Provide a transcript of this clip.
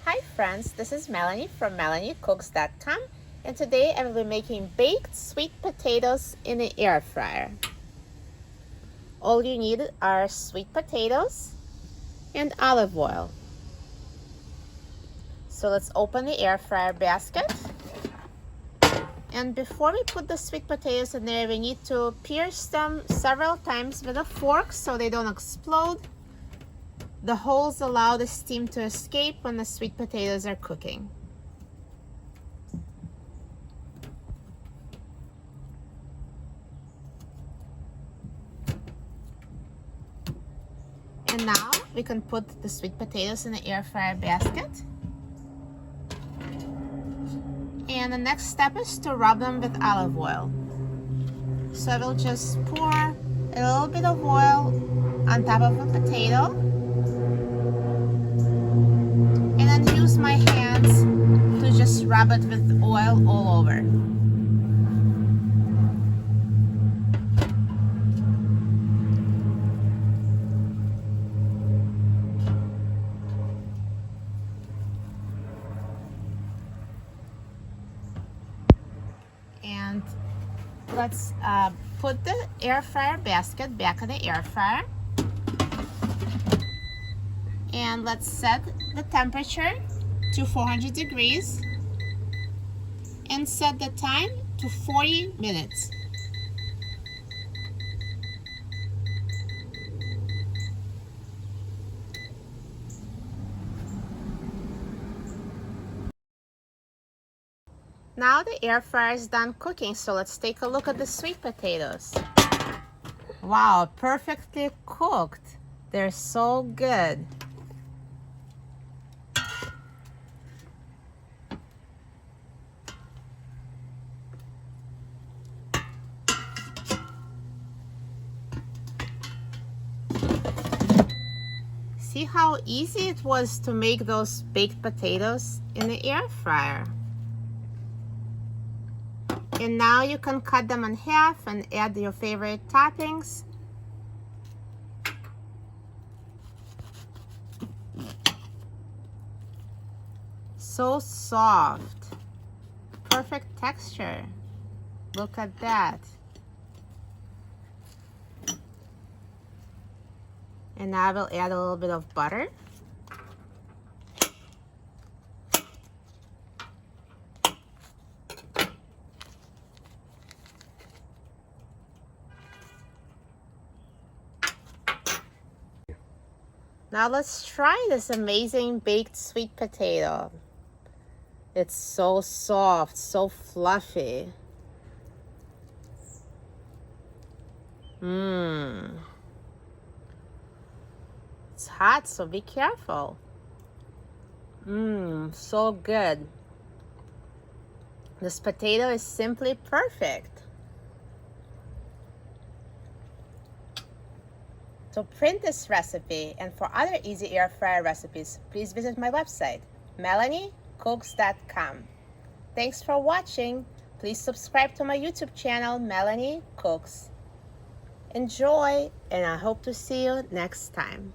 Hi friends, this is Melanie from melaniecooks.com, and today I will be making baked sweet potatoes in the air fryer. All you need are sweet potatoes and olive oil. So let's open the air fryer basket. And before we put the sweet potatoes in there, we need to pierce them several times with a fork so they don't explode. The holes allow the steam to escape when the sweet potatoes are cooking. And now we can put the sweet potatoes in the air fryer basket. And the next step is to rub them with olive oil. So I will just pour a little bit of oil on top of a potato and then use my hands to just rub it with oil all over. And let's put the air fryer basket back in the air fryer. And let's set the temperature to 400 degrees and set the time to 40 minutes. Now the air fryer is done cooking, so let's take a look at the sweet potatoes. Wow, perfectly cooked. They're so good. See how easy it was to make those baked potatoes in the air fryer. And now you can cut them in half and add your favorite toppings. So soft. Perfect texture. Look at that. And now I will add a little bit of butter. Now let's try this amazing baked sweet potato. It's so soft, so fluffy. It's hot, so be careful. So good. This potato is simply perfect. So print this recipe, and for other easy air fryer recipes, please visit my website, melaniecooks.com. Thanks for watching. Please subscribe to my YouTube channel, Melanie Cooks. Enjoy, and I hope to see you next time.